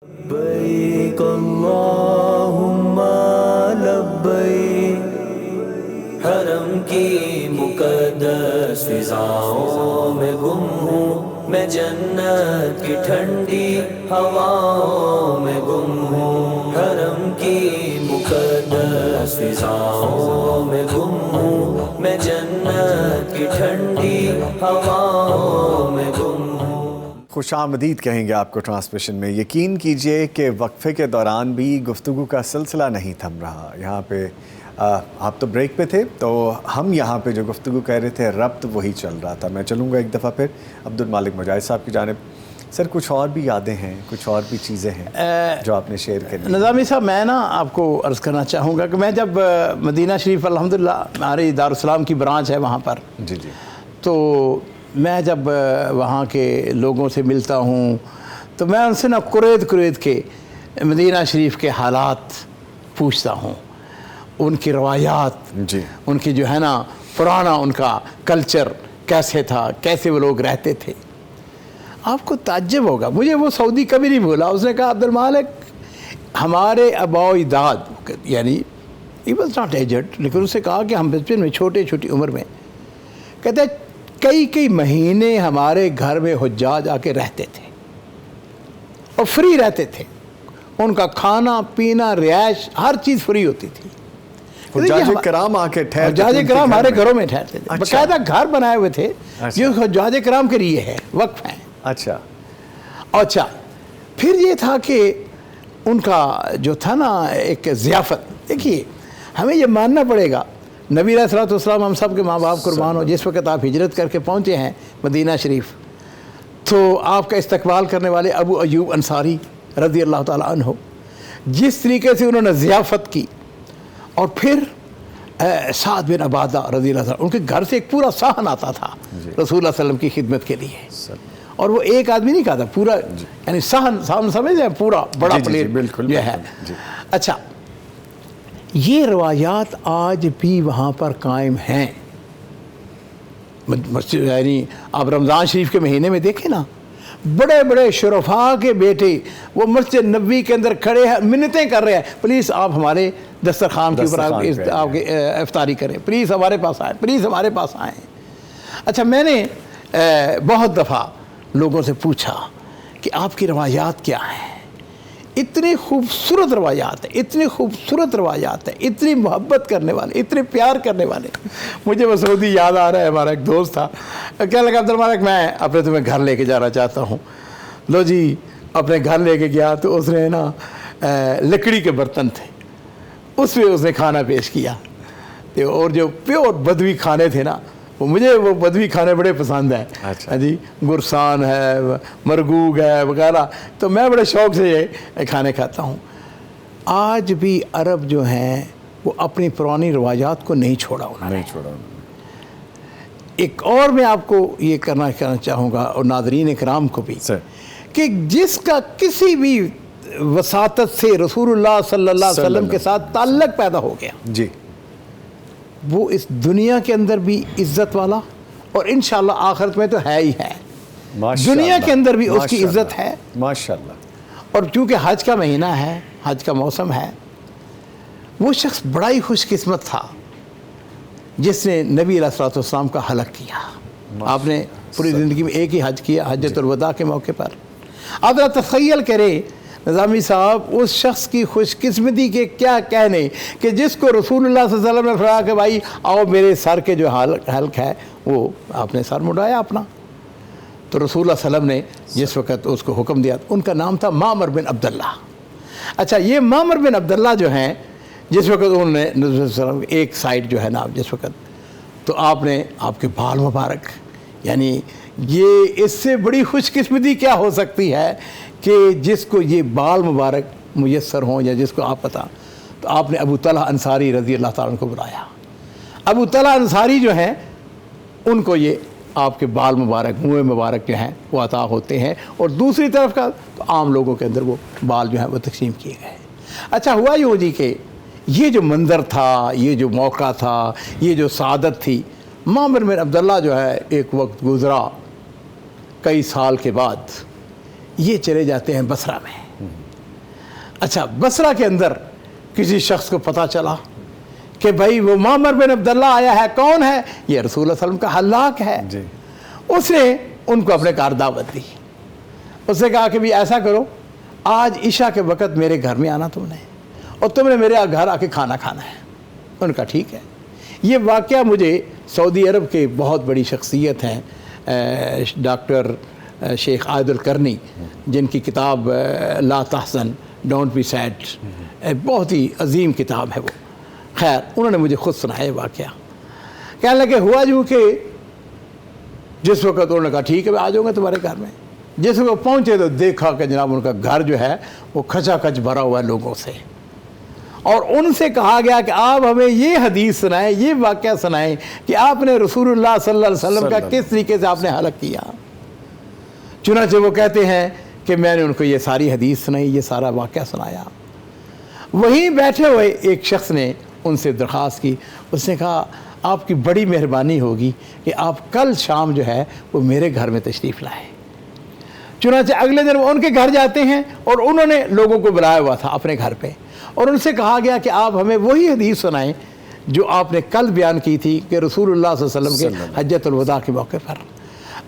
لبیک اللہم لبیک، حرم کی مقدس فضاؤں میں گم ہوں میں، جنت کی ٹھنڈی ہواؤں میں گم ہوں، حرم کی مقدس فضاؤں میں گم ہوں میں، جنت کی ٹھنڈی ہواؤں میں گم ہوں۔ خوش آمدید کہیں گے آپ کو ٹرانسمیشن میں۔ یقین کیجئے کہ وقفے کے دوران بھی گفتگو کا سلسلہ نہیں تھم رہا۔ یہاں پہ آپ تو بریک پہ تھے، تو ہم یہاں پہ جو گفتگو کہہ رہے تھے ربط وہی چل رہا تھا۔ میں چلوں گا ایک دفعہ پھر عبدالمالک مجاہد صاحب کی جانب۔ سر کچھ اور بھی یادیں ہیں، کچھ اور بھی چیزیں ہیں جو آپ نے شیئر کرنی؟ نظامی صاحب، میں نا آپ کو عرض کرنا چاہوں گا کہ میں جب مدینہ شریف الحمدللہ ہماری دارالسلام کی برانچ ہے وہاں پر، جی تو میں جب وہاں کے لوگوں سے ملتا ہوں تو میں ان سے نا قرید کے مدینہ شریف کے حالات پوچھتا ہوں، ان کی روایات، جی، ان کی جو ہے نا پرانا ان کا کلچر کیسے تھا، کیسے وہ لوگ رہتے تھے۔ آپ کو تعجب ہوگا، مجھے وہ سعودی کبھی نہیں بھولا۔ اس نے کہا عبدالمالک، ہمارے آباء و اجداد، یعنی ہی واز ناٹ ایجڈ، لیکن اس نے کہا کہ ہم بچپن میں چھوٹی عمر میں، کہتے ہیں کئی مہینے ہمارے گھر میں حجاج آ کے رہتے تھے اور فری رہتے تھے، ان کا کھانا پینا رہائش ہر چیز فری ہوتی تھی۔ حجاج کرام آ کے ٹھہرتے، حجاج کرام ہمارے گھروں میں ٹھہرتے تھے، باقاعدہ گھر بنائے ہوئے تھے جو حجاج کرام کے لیے ہے، وقف ہیں۔ اچھا، پھر یہ تھا کہ ان کا جو تھا نا ایک ضیافت، دیکھیے ہمیں یہ ماننا پڑے گا، نبی علیہ الصلوۃ والسلام ہم سب کے ماں باپ قربان ہو، جس وقت آپ ہجرت کر کے پہنچے ہیں مدینہ شریف، تو آپ کا استقبال کرنے والے ابو ایوب انصاری رضی اللہ تعالیٰ عنہ، جس طریقے سے انہوں نے ضیافت کی، اور پھر سعد بن عبادہ رضی اللہ تعالیٰ، ان کے گھر سے ایک پورا صحن آتا تھا رسول اللہ صلی اللہ علیہ وسلم کی خدمت کے لیے، اور وہ ایک آدمی نہیں کھاتا، پورا یعنی صحن سمجھ ہیں، پورا بڑا پلیٹ یہ ہے۔ اچھا، یہ روایات آج بھی وہاں پر قائم ہیں۔ یعنی آپ رمضان شریف کے مہینے میں دیکھیں نا، بڑے بڑے شرفاء کے بیٹے وہ مسجد نبوی کے اندر کھڑے ہیں، منتیں کر رہے ہیں، پلیز آپ ہمارے دسترخوان کے اوپر آپ افطاری کریں، پلیز ہمارے پاس آئیں، پلیز ہمارے پاس آئیں۔ اچھا، میں نے بہت دفعہ لوگوں سے پوچھا کہ آپ کی روایات کیا ہیں؟ اتنی خوبصورت روایات ہیں، اتنی خوبصورت روایات ہیں، اتنی محبت کرنے والے، اتنے پیار کرنے والے۔ مجھے وہ سعودی یاد آ رہا ہے، ہمارا ایک دوست تھا، کہنے لگا عبدالمالک میں اپنے تمہیں گھر لے کے جانا چاہتا ہوں۔ لو جی، اپنے گھر لے کے گیا تو اس نے نا لکڑی کے برتن تھے، اس میں اس نے کھانا پیش کیا، اور جو پیور بدوی کھانے تھے نا، مجھے وہ بدوی کھانے بڑے پسند ہیں۔ جی، گرسان ہے، مرغوب ہے وغیرہ، تو میں بڑے شوق سے یہ کھانے کھاتا ہوں۔ آج بھی عرب جو ہیں وہ اپنی پرانی روایات کو نہیں چھوڑا انہوں نے۔ ایک اور میں آپ کو یہ کہنا چاہوں گا، اور ناظرین اکرام کو بھی، کہ جس کا کسی بھی وساطت سے رسول اللہ صلی اللہ علیہ وسلم کے ساتھ تعلق پیدا ہو گیا، جی، وہ اس دنیا کے اندر بھی عزت والا، اور انشاءاللہ آخرت میں تو ہے ہی ہے، دنیا کے اندر بھی اس کی عزت ہے ماشاءاللہ۔ اور چونکہ حج کا مہینہ ہے، حج کا موسم ہے، وہ شخص بڑا ہی خوش قسمت تھا جس نے نبی علیہ الصلوۃ والسلام کا حلق کیا۔ آپ نے پوری زندگی میں ایک ہی حج کیا، حجۃ الوداع کے موقع پر۔ آپ ذرا تخیل کریں نظامی صاحب، اس شخص کی خوش قسمتی کے کیا کہنے کہ جس کو رسول اللہ صلی اللہ علیہ وسلم نے فرمایا کہ بھائی آؤ میرے سر کے جو حلق ہے، وہ آپ نے سر مڈایا اپنا، تو رسول اللہ صلی اللہ علیہ وسلم نے جس وقت اس کو حکم دیا، ان کا نام تھا معمر بن عبداللہ۔ اچھا، یہ معمر بن عبداللہ جو ہیں، جس وقت انہوں نے نبی صلی اللہ علیہ وسلم ایک سائڈ جو ہے نا، جس وقت تو آپ نے آپ کے بال مبارک، یعنی یہ اس سے بڑی خوش قسمتی کیا ہو سکتی ہے کہ جس کو یہ بال مبارک میسر ہوں، یا جس کو آپ پتہ، تو آپ نے ابو طلحہ انصاری رضی اللہ تعالیٰ عنہ کو بلایا۔ ابو طلحہ انصاری جو ہیں، ان کو یہ آپ کے بال مبارک، منہ مبارک جو ہیں وہ عطا ہوتے ہیں، اور دوسری طرف کا تو عام لوگوں کے اندر وہ بال جو ہیں وہ تقسیم کیے گئے۔ اچھا، ہوا یوں جی کہ یہ جو منظر تھا، یہ جو موقع تھا، یہ جو سعادت تھی، معمر بن عبداللہ جو ہے ایک وقت گزرا، کئی سال کے بعد یہ چلے جاتے ہیں بصرہ میں، اچھا بصرہ کے اندر کسی شخص کو پتہ چلا کہ بھائی وہ معمر بن عبداللہ آیا ہے، کون ہے؟ یہ رسول اللہ صلی اللہ علیہ وسلم کا حلاق ہے. جی. اس نے ان کو اپنے گھر دعوت دی. اس نے کہا کہ بھی ایسا کرو، آج عشاء کے وقت میرے گھر میں آنا تم نے، اور تم نے میرے گھر آ کے کھانا کھانا ہے. ان کا ٹھیک ہے. یہ واقعہ مجھے سعودی عرب کے بہت بڑی شخصیت ہیں ڈاکٹر شیخ عائد القرنی، جن کی کتاب لا تحزن ڈونٹ بی سیڈ، بہت ہی عظیم کتاب ہے وہ. خیر انہوں نے مجھے خود سنایا یہ واقعہ. کہنے لگے ہوا جو کہ جس وقت انہوں نے کہا ٹھیک ہے میں آ جاؤں گا تمہارے گھر میں. جس وقت پہنچے تو دیکھا کہ جناب ان کا گھر جو ہے وہ کھچا کھچ بھرا ہوا ہے لوگوں سے، اور ان سے کہا گیا کہ آپ ہمیں یہ حدیث سنائیں، یہ واقعہ سنائیں کہ آپ نے رسول اللہ صلی اللہ علیہ وسلم کا کس طریقے سے آپ نے ہلاک کیا. چنانچہ وہ کہتے ہیں کہ میں نے ان کو یہ ساری حدیث سنائی، یہ سارا واقعہ سنایا. وہیں بیٹھے ہوئے ایک شخص نے ان سے درخواست کی. اس نے کہا آپ کی بڑی مہربانی ہوگی کہ آپ کل شام جو ہے وہ میرے گھر میں تشریف لائیں. چنانچہ اگلے دن وہ ان کے گھر جاتے ہیں، اور انہوں نے لوگوں کو بلایا ہوا تھا اپنے گھر پہ، اور ان سے کہا گیا کہ آپ ہمیں وہی حدیث سنائیں جو آپ نے کل بیان کی تھی کہ رسول اللہ صلی اللہ علیہ وسلم کے حجۃ الوداع کے موقع پر.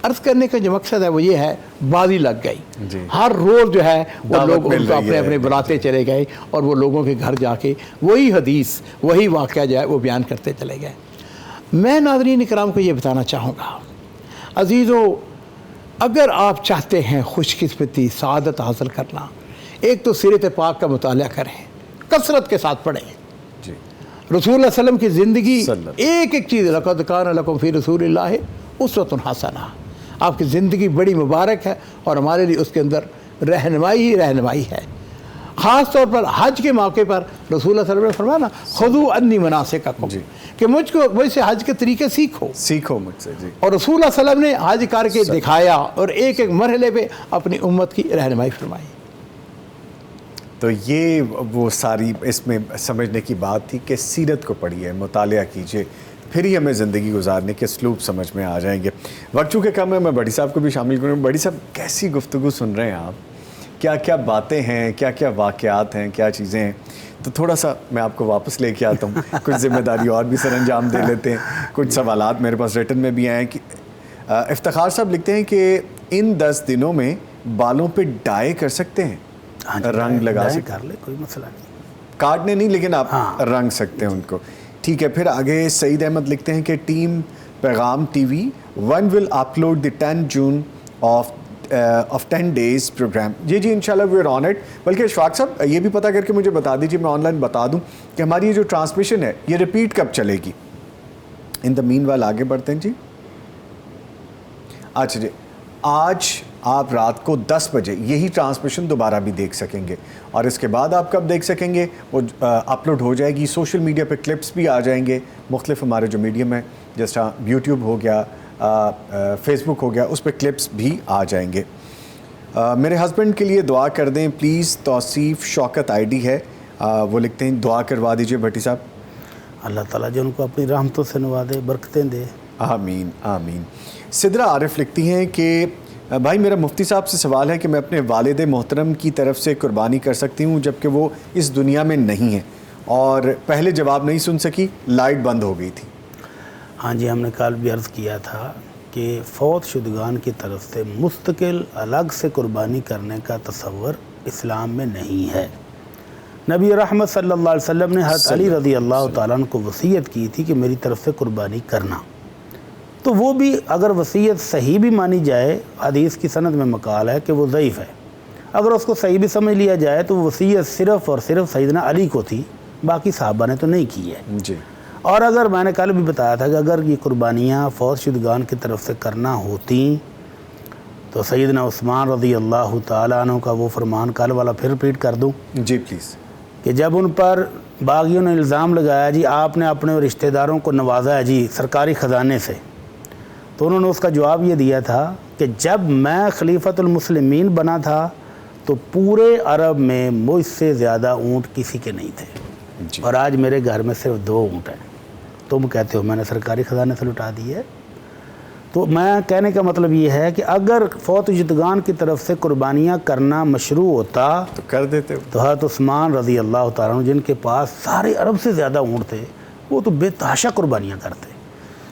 عرض کرنے کا جو مقصد ہے وہ یہ ہے، بازی لگ گئی. ہر روز جو ہے وہ لوگ ان کو اپنے اپنے بلاتے چلے گئے، اور وہ لوگوں کے گھر جا کے وہی حدیث وہی واقعہ جو ہے وہ بیان کرتے چلے گئے. میں ناظرین کرام کو یہ بتانا چاہوں گا، عزیزو اگر آپ چاہتے ہیں خوش قسمتی سعادت حاصل کرنا، ایک تو سیرت پاک کا مطالعہ کریں، کثرت کے ساتھ پڑھیں. جی. رسول اللہ صلی اللہ علیہ وسلم کی زندگی ایک ایک چیز، لقد کان لکم فی رسول اللہ اسوۃ حسنہ، آپ کی زندگی بڑی مبارک ہے، اور ہمارے لیے اس کے اندر رہنمائی ہی رہنمائی ہے. خاص طور پر حج کے موقع پر رسول اللہ صلی اللہ علیہ وسلم نے فرمایا نا خذوا عنی مناسککم، کہ مجھ سے حج کے طریقے سیکھو مجھ سے. جی. اور رسول اللہ صلی اللہ علیہ وسلم نے حج کر کے دکھایا، اور ایک ایک مرحلے پہ اپنی امت کی رہنمائی فرمائی. تو یہ وہ ساری اس میں سمجھنے کی بات تھی کہ سیرت کو پڑھیے، مطالعہ کیجیے، پھر ہی ہمیں زندگی گزارنے کے اسلوب سمجھ میں آ جائیں گے. وقت چونکہ کم ہے، میں بڑی صاحب کو بھی شامل کروں. بڑی صاحب کیسی گفتگو سن رہے ہیں آپ، کیا کیا باتیں ہیں، کیا کیا واقعات ہیں، کیا چیزیں ہیں. تو تھوڑا سا میں آپ کو واپس لے کے آتا ہوں، کچھ ذمہ داری اور بھی سر انجام دے لیتے ہیں. کچھ سوالات میرے پاس ریٹن میں بھی آئے ہیں. کہ افتخار صاحب لکھتے ہیں کہ ان 10 دنوں میں بالوں پہ ڈائی کر سکتے ہیں، رنگ لگا سکتے ہیں؟ کر لے، کوئی مسئلہ نہیں، کاٹنے نہیں لیکن آپ رنگ سکتے ہیں ان کو. ٹھیک ہے. پھر آگے سعید احمد لکھتے ہیں کہ team Paigham T V one will upload the 10 June of 10 days program. جی انشاءاللہ وی آر آن اٹ. بلکہ اشفاق صاحب یہ بھی پتہ کر کے مجھے بتا دیجیے، میں آن لائن بتا دوں کہ ہماری یہ جو ٹرانسمیشن ہے یہ ریپیٹ کب چلے گی. ان دا مین وائل آگے بڑھتے ہیں. جی اچھا جی، آج آپ رات کو 10 بجے یہی ٹرانسمیشن دوبارہ بھی دیکھ سکیں گے، اور اس کے بعد آپ کب دیکھ سکیں گے وہ اپلوڈ ہو جائے گی. سوشل میڈیا پہ کلپس بھی آ جائیں گے، مختلف ہمارے جو میڈیم ہے جیسا یوٹیوب ہو گیا، فیس بک ہو گیا، اس پہ کلپس بھی آ جائیں گے. میرے ہسبینڈ کے لیے دعا کر دیں please. Tauseef Shaukat I D ہے، وہ لکھتے ہیں دعا کروا دیجئے بھٹی صاحب. اللہ تعالیٰ جو ان کو اپنی رحمتوں سے نوازے، برکتیں دے. آمین آمین. سدرا عارف لکھتی ہیں کہ بھائی میرا مفتی صاحب سے سوال ہے کہ میں اپنے والد محترم کی طرف سے قربانی کر سکتی ہوں جبکہ وہ اس دنیا میں نہیں ہیں، اور پہلے جواب نہیں سن سکی، لائٹ بند ہو گئی تھی. ہاں جی، ہم نے کل بھی عرض کیا تھا کہ فوت شدگان کی طرف سے مستقل الگ سے قربانی کرنے کا تصور اسلام میں نہیں ہے. نبی رحمت صلی اللہ علیہ وسلم نے حضرت علی رضی اللہ تعالیٰ عنہ کو وصیت کی تھی کہ میری طرف سے قربانی کرنا. تو وہ بھی اگر وصیت صحیح بھی مانی جائے، حدیث کی سند میں مقال ہے کہ وہ ضعیف ہے، اگر اس کو صحیح بھی سمجھ لیا جائے تو وصیت صرف اور صرف سیدنا علی کو تھی، باقی صحابہ نے تو نہیں کی ہے. جی. اور اگر میں نے کل بھی بتایا تھا کہ اگر یہ قربانیاں فوت شدگان کی طرف سے کرنا ہوتی تو سیدنا عثمان رضی اللہ تعالیٰ عنہ کا وہ فرمان کل والا پھر ریپیٹ کر دوں. جی پلیز. کہ جب ان پر باغیوں نے الزام لگایا جی آپ نے اپنے رشتہ داروں کو نوازا ہے جی سرکاری خزانے سے، تو انہوں نے اس کا جواب یہ دیا تھا کہ جب میں خلیفۃ المسلمین بنا تھا تو پورے عرب میں مجھ سے زیادہ اونٹ کسی کے نہیں تھے، اور آج میرے گھر میں صرف 2 اونٹ ہیں. تم کہتے ہو میں نے سرکاری خزانے سے لٹا دی ہے. تو میں کہنے کا مطلب یہ ہے کہ اگر فوت شدگان کی طرف سے قربانیاں کرنا مشروع ہوتا تو کر دیتے ہو. تو حضرت عثمان رضی اللہ تعالیٰ عنہ جن کے پاس سارے عرب سے زیادہ اونٹ تھے وہ تو بے تحاشا قربانیاں کرتے.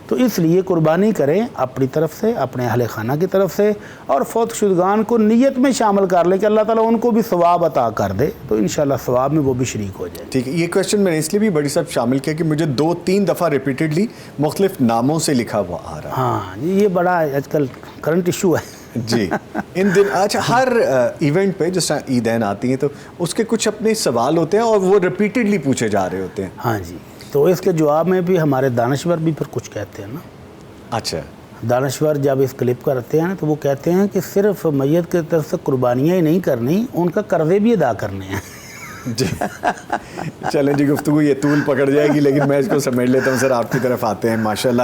تو اس لیے قربانی کریں اپنی طرف سے، اپنے اہل خانہ کی طرف سے، اور فوت شدگان کو نیت میں شامل کر لیں کہ اللہ تعالیٰ ان کو بھی ثواب عطا کر دے، تو انشاءاللہ ثواب میں وہ بھی شریک ہو جائے. ٹھیک ہے. یہ کویشچن میں نے اس لیے بھی بڑی صاحب شامل کیا کہ مجھے 2-3 دفعہ ریپیٹڈلی مختلف ناموں سے لکھا ہوا آ رہا ہے. ہاں جی، یہ بڑا آج کل کرنٹ ایشو ہے. جی ان دن اچھا ہر ایونٹ پہ جس طرح عیدین آتی ہیں تو اس کے کچھ اپنے سوال ہوتے ہیں اور وہ ریپیٹڈلی پوچھے جا رہے ہوتے ہیں. ہاں جی، تو اس کے جواب میں بھی ہمارے دانشور بھی پھر کچھ کہتے ہیں نا. اچھا دانشور جب اس کلپ کرتے ہیں تو وہ کہتے ہیں کہ صرف میت کی طرف سے قربانیاں ہی نہیں کرنی، ان کا قرضے بھی ادا کرنے ہیں. جی چلیں جی، گفتگو یہ طول پکڑ جائے گی لیکن میں اس کو سمیٹ لیتا ہوں. سر آپ کی طرف آتے ہیں. ماشاءاللہ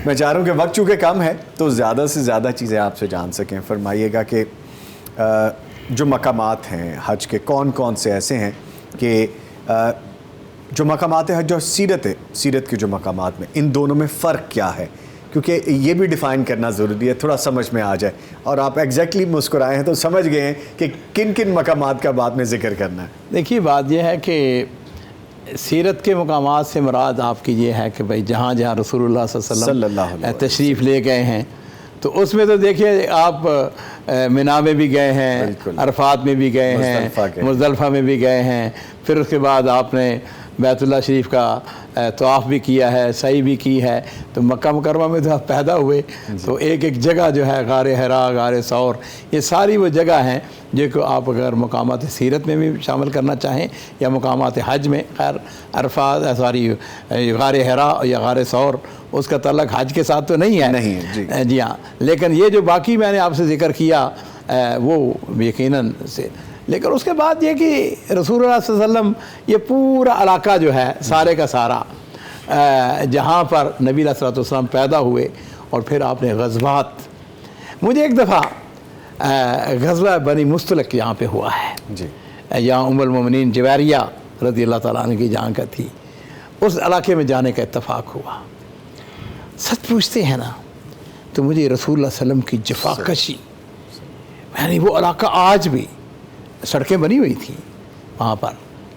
میں چاہ رہا ہوں کہ وقت چونکہ کم ہے تو زیادہ سے زیادہ چیزیں آپ سے جان سکیں. فرمائیے گا کہ جو مقامات ہیں حج کے کون کون سے ایسے ہیں کہ جو مقامات حج اور سیرت کے جو مقامات میں ان دونوں میں فرق کیا ہے، کیونکہ یہ بھی ڈیفائن کرنا ضروری ہے، تھوڑا سمجھ میں آ جائے. اور آپ ایگزیکٹلی مسکرائے ہیں تو سمجھ گئے ہیں کہ کن کن مقامات کا بعد میں ذکر کرنا ہے. دیکھیے بات یہ ہے کہ سیرت کے مقامات سے مراد آپ کی یہ ہے کہ بھائی جہاں جہاں رسول اللہ صلی اللہ علیہ وسلم تشریف لے گئے ہیں، تو اس میں تو دیکھیے آپ منا میں بھی گئے ہیں، عرفات میں بھی گئے ہیں، مزدلفہ میں بھی گئے ہیں، پھر اس کے بعد آپ نے بیت اللہ شریف کا طواف بھی کیا ہے، سعی بھی کی ہے. تو مکہ مکرمہ میں تو آپ پیدا ہوئے، تو ایک ایک جگہ جو ہے غار حرا، غار ثور، یہ ساری وہ جگہ ہیں جو کہ آپ اگر مقامات سیرت میں بھی شامل کرنا چاہیں یا مقامات حج میں، خیر عرفات غار حرا یا غار ثور اس کا تعلق حج کے ساتھ تو نہیں ہے. جی ہاں، لیکن یہ جو باقی میں نے آپ سے ذکر کیا وہ یقیناً سے. لیکن اس کے بعد یہ کہ رسول اللہ صلی اللہ علیہ وسلم یہ پورا علاقہ جو ہے سارے کا سارا جہاں پر نبی علیہ الصلوۃ والسلام پیدا ہوئے، اور پھر آپ نے غزوات. مجھے ایک دفعہ غزوہ بنی مستلق یہاں پہ ہوا ہے جی، یہاں ام المومنین جویریہ رضی اللہ تعالیٰ عنہ کی جہاں کا تھی، اس علاقے میں جانے کا اتفاق ہوا. سچ پوچھتے ہیں نا تو مجھے رسول اللہ صلی اللہ علیہ وسلم کی جفاکشی، یعنی وہ علاقہ آج بھی سڑکیں بنی ہوئی تھیں وہاں پر،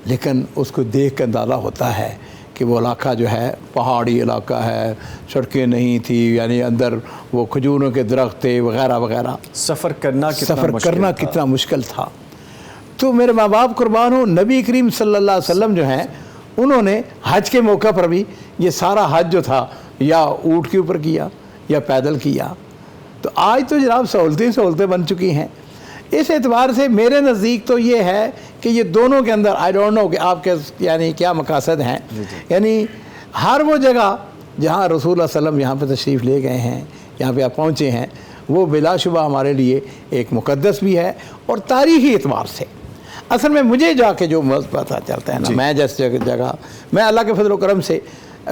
لیکن اس کو دیکھ کر اندازہ ہوتا ہے کہ وہ علاقہ جو ہے پہاڑی علاقہ ہے، سڑکیں نہیں تھی، یعنی اندر وہ کھجوروں کے درخت تھے وغیرہ وغیرہ. سفر کرنا کتنا مشکل تھا. تو میرے ماں باپ قربان ہوں، نبی کریم صلی اللہ علیہ وسلم جو ہیں انہوں نے حج کے موقع پر بھی یہ سارا حج جو تھا یا اونٹ کے اوپر کیا یا پیدل کیا. تو آج تو جناب سہولتیں بن چکی ہیں. اس اعتبار سے میرے نزدیک تو یہ ہے کہ یہ دونوں کے اندر آئی ڈونٹ نو کہ آپ کے یعنی کیا مقاصد ہیں. یعنی ہر وہ جگہ جہاں رسول اللہ صلی اللہ علیہ وسلم یہاں پہ تشریف لے گئے ہیں، یہاں پہ آپ پہنچے ہیں، وہ بلا شبہ ہمارے لیے ایک مقدس بھی ہے. اور تاریخی اعتبار سے اصل میں مجھے جا کے جو پتہ چلتا ہے نا، میں جیسے جگہ میں اللہ کے فضل و کرم سے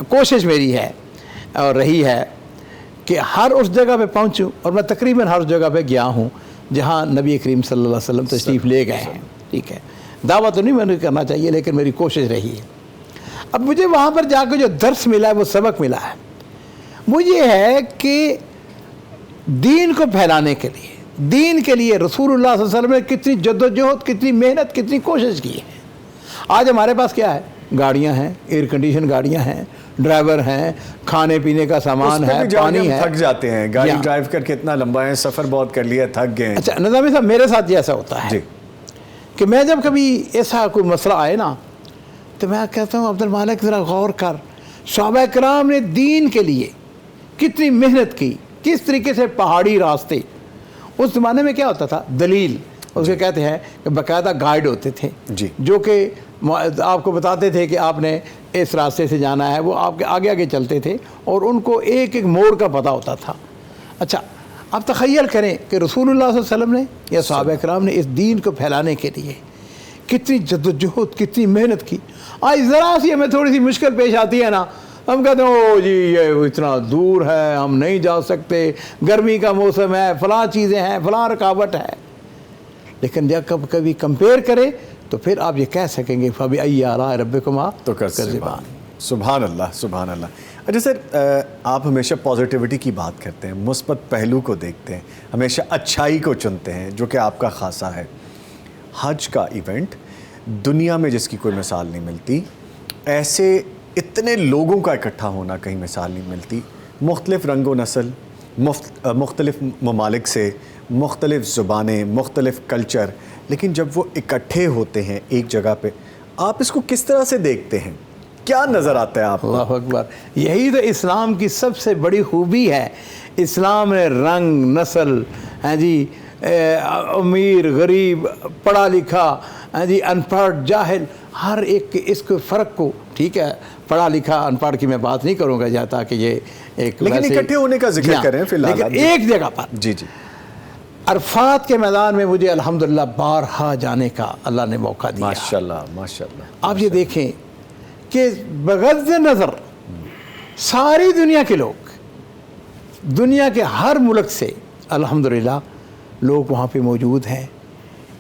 کوشش میری ہے اور رہی ہے کہ ہر اس جگہ پہ پہنچوں، اور میں تقریباً ہر اس جگہ پہ گیا ہوں جہاں نبی کریم صلی اللہ علیہ وسلم تشریف لے گئے ہیں. ٹھیک ہے، دعویٰ تو نہیں میں نے کرنا چاہیے لیکن میری کوشش رہی ہے. اب مجھے وہاں پر جا کے جو درس ملا ہے، وہ سبق ملا ہے، وہ یہ ہے کہ دین کو پھیلانے کے لیے، دین کے لیے رسول اللہ صلی اللہ علیہ وسلم نے کتنی جدوجہد، کتنی محنت، کتنی کوشش کی ہے. آج ہمارے پاس کیا ہے؟ گاڑیاں ہیں، ایئر کنڈیشن گاڑیاں ہیں، ڈرائیور ہیں، کھانے پینے کا سامان ہے، پانی ہے. تھک جاتے ہیں گاڑی ڈرائیو کر کے، اتنا لمبا ہے سفر، بہت کر لیا، تھک گئے. اچھا نظامی صاحب، میرے ساتھ ایسا ہوتا ہے کہ میں جب کبھی ایسا کوئی مسئلہ آئے نا تو میں کہتا ہوں عبد المالک ذرا غور کر، صحابہ کرام نے دین کے لیے کتنی محنت کی، کس طریقے سے پہاڑی راستے. اس زمانے میں کیا ہوتا تھا؟ دلیل اس کے کہتے ہیں کہ باقاعدہ گائیڈ ہوتے تھے جو کہ آپ کو بتاتے تھے کہ آپ نے اس راستے سے جانا ہے. وہ آپ کے آگے آگے چلتے تھے اور ان کو ایک ایک موڑ کا پتہ ہوتا تھا. اچھا آپ تخیل کریں کہ رسول اللہ صلی اللہ علیہ وسلم نے یا صحابہ کرام نے اس دین کو پھیلانے کے لیے کتنی جدوجہد، کتنی محنت کی. آج ذرا سی ہمیں تھوڑی سی مشکل پیش آتی ہے نا، ہم کہتے ہیں او جی یہ اتنا دور ہے، ہم نہیں جا سکتے، گرمی کا موسم ہے، فلاں چیزیں ہیں، فلاں رکاوٹ ہے. لیکن جب کبھی کمپیئر کرے تو پھر آپ یہ کہہ سکیں گے فَبِأَيِّ آلَاءِ رَبِّكُمَا تُكَذِّبَانِ. سبحان اللہ، سبحان اللہ. اچھا سر، آپ ہمیشہ پازیٹیوٹی کی بات کرتے ہیں، مثبت پہلو کو دیکھتے ہیں، ہمیشہ اچھائی کو چنتے ہیں، جو کہ آپ کا خاصہ ہے. حج کا ایونٹ دنیا میں جس کی کوئی مثال نہیں ملتی، ایسے اتنے لوگوں کا اکٹھا ہونا کہیں مثال نہیں ملتی، مختلف رنگ و نسل، مختلف ممالک سے، مختلف زبانیں، مختلف کلچر، لیکن جب وہ اکٹھے ہوتے ہیں ایک جگہ پہ، آپ اس کو کس طرح سے دیکھتے ہیں؟ کیا نظر آتا ہے آپ کو؟ اللہ اکبر. یہی تو اسلام کی سب سے بڑی خوبی ہے. اسلام نے رنگ، نسل، ہاں جی، امیر غریب، پڑھا لکھا، ہاں جی، ان پڑھ جاہل، ہر ایک اس کو فرق کو، ٹھیک ہے پڑھا لکھا ان پڑھ کی میں بات نہیں کروں گا جہاں تک کہ یہ ایک لیکن اکٹھے ہونے کا ذکر کریں فی الحال، لیکن ایک جگہ پر. جی جی. عرفات کے میدان میں مجھے الحمدللہ بارہا جانے کا اللہ نے موقع دیا. ماشاءاللہ ماشاءاللہ. آپ یہ دیکھیں کہ بغض نظر ساری دنیا کے لوگ، دنیا کے ہر ملک سے الحمدللہ لوگ وہاں پہ موجود ہیں،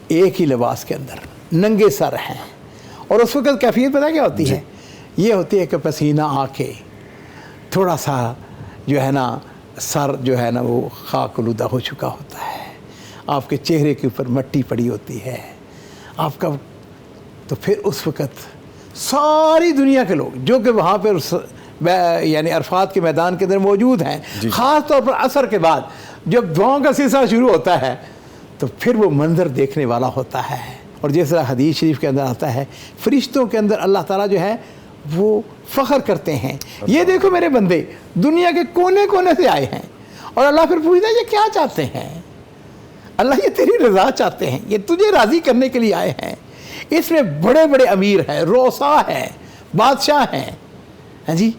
ایک ہی لباس کے اندر ننگے سر ہیں. اور اس وقت کیفیت پتہ کیا ہوتی ہے؟ یہ ہوتی ہے کہ پسینہ آ کے تھوڑا سا جو ہے نا سر جو ہے نا وہ خاک آلودہ ہو چکا ہوتا ہے، آپ کے چہرے کے اوپر مٹی پڑی ہوتی ہے آپ کا. تو پھر اس وقت ساری دنیا کے لوگ جو کہ وہاں پر یعنی عرفات کے میدان کے اندر موجود ہیں، خاص طور پر عصر کے بعد جب دعاؤں کا سلسلہ شروع ہوتا ہے تو پھر وہ منظر دیکھنے والا ہوتا ہے. اور جس طرح حدیث شریف کے اندر آتا ہے، فرشتوں کے اندر اللہ تعالیٰ جو ہے وہ فخر کرتے ہیں، یہ دیکھو میرے بندے دنیا کے کونے کونے سے آئے ہیں. اور اللہ پھر پوچھتا ہے یہ کیا چاہتے ہیں؟ اللہ یہ تیری رضا چاہتے ہیں، یہ تجھے راضی کرنے کے لیے آئے ہیں. اس میں بڑے بڑے امیر ہیں، رؤسا ہیں، بادشاہ ہیں، ہاں جی،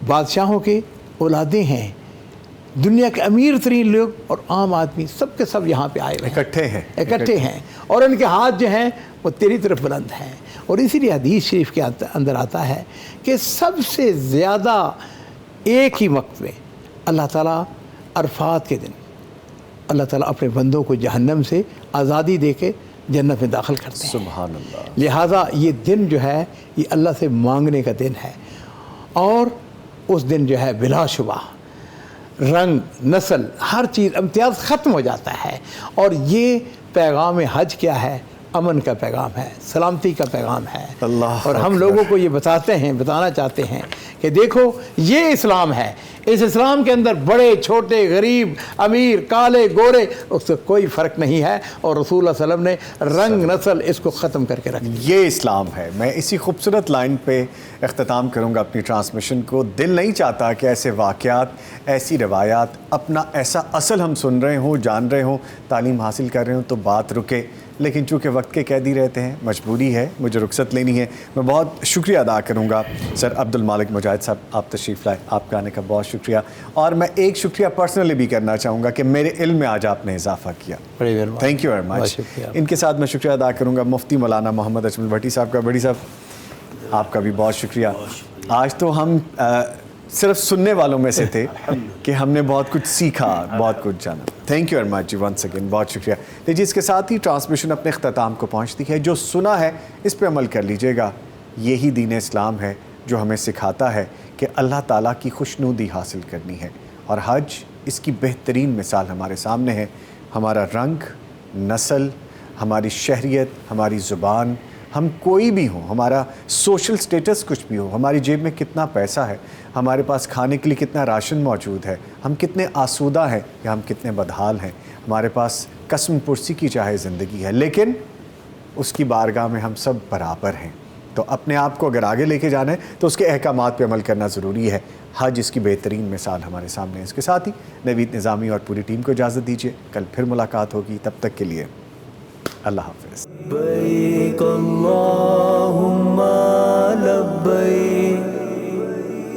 بادشاہوں کے اولادیں ہیں، دنیا کے امیر ترین لوگ اور عام آدمی سب کے سب یہاں پہ آئے ہوئے ہیں، اکٹھے ہیں. اور ان کے ہاتھ جو ہیں وہ تیری طرف بلند ہیں. اور اسی لیے حدیث شریف کے اندر آتا ہے کہ سب سے زیادہ ایک ہی وقت میں اللہ تعالیٰ عرفات کے دن اللہ تعالیٰ اپنے بندوں کو جہنم سے آزادی دے کے جنت میں داخل کرتے ہیں. سبحان اللہ. لہٰذا یہ دن جو ہے یہ اللہ سے مانگنے کا دن ہے. اور اس دن جو ہے بلا شبہ رنگ نسل ہر چیز امتیاز ختم ہو جاتا ہے. اور یہ پیغام حج کیا ہے؟ امن کا پیغام ہے، سلامتی کا پیغام ہے. اللہ اور ہم لوگوں کو یہ بتانا چاہتے ہیں کہ دیکھو یہ اسلام ہے. اس اسلام کے اندر بڑے چھوٹے غریب امیر کالے گورے اس سے کوئی فرق نہیں ہے. اور رسول اللہ صلی اللہ علیہ وسلم نے رنگ نسل اس کو ختم کر کے رکھ دیا. یہ اسلام ہے. میں اسی خوبصورت لائن پہ اختتام کروں گا اپنی ٹرانسمیشن کو. دل نہیں چاہتا کہ ایسے واقعات، ایسی روایات، اپنا ایسا اصل ہم سن رہے ہوں، جان رہے ہوں، تعلیم حاصل کر رہے ہوں تو بات رکے. لیکن چونکہ وقت کے قیدی رہتے ہیں، مجبوری ہے، مجھے رخصت لینی ہے. میں بہت شکریہ ادا کروں گا سر عبدالمالک مجاہد صاحب، آپ تشریف لائے، آپ کا آنے کا بہت شکریہ. اور میں ایک شکریہ پرسنلی بھی کرنا چاہوں گا کہ میرے علم میں آج آپ نے اضافہ کیا. Thank you very much. ان کے ساتھ میں شکریہ ادا کروں گا مفتی مولانا محمد اجمل بھٹی صاحب کا. بھٹی صاحب آپ کا بھی بہت شکریہ. آج تو ہم صرف سننے والوں میں سے تھے کہ ہم نے بہت کچھ سیکھا، بہت کچھ جانا. تھینک یو ویری مچ جی، ونس اگین بہت شکریہ. لیجیے اس کے ساتھ ہی ٹرانسمیشن اپنے اختتام کو پہنچتی ہے. جو سنا ہے اس پہ عمل کر لیجئے گا. یہی دین اسلام ہے جو ہمیں سکھاتا ہے کہ اللہ تعالیٰ کی خوشنودی حاصل کرنی ہے. اور حج اس کی بہترین مثال ہمارے سامنے ہے. ہمارا رنگ، نسل، ہماری شہریت، ہماری زبان، ہم کوئی بھی ہوں، ہمارا سوشل سٹیٹس کچھ بھی ہو، ہماری جیب میں کتنا پیسہ ہے، ہمارے پاس کھانے کے لیے کتنا راشن موجود ہے، ہم کتنے آسودہ ہیں یا ہم کتنے بدحال ہیں، ہمارے پاس قسم پرسی کی چاہے زندگی ہے، لیکن اس کی بارگاہ میں ہم سب برابر ہیں. تو اپنے آپ کو اگر آگے لے کے جانا ہے تو اس کے احکامات پہ عمل کرنا ضروری ہے. حج اس کی بہترین مثال ہمارے سامنے ہے. اس کے ساتھ ہی نوید نظامی اور پوری ٹیم کو اجازت دیجیے. کل پھر ملاقات ہوگی. تب تک کے لیے اللہ حافظ. لبیک اللہم لبیک.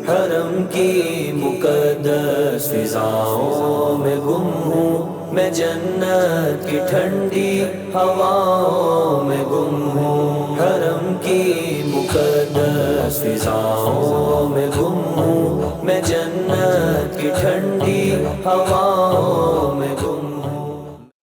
حرم کی مقدس فضاؤں میں گم ہوں میں، جنت کی ٹھنڈی ہواؤں میں گم ہوں. حرم کی مقدس فضاؤں میں گم ہوں میں، جنت کی ٹھنڈی ہوا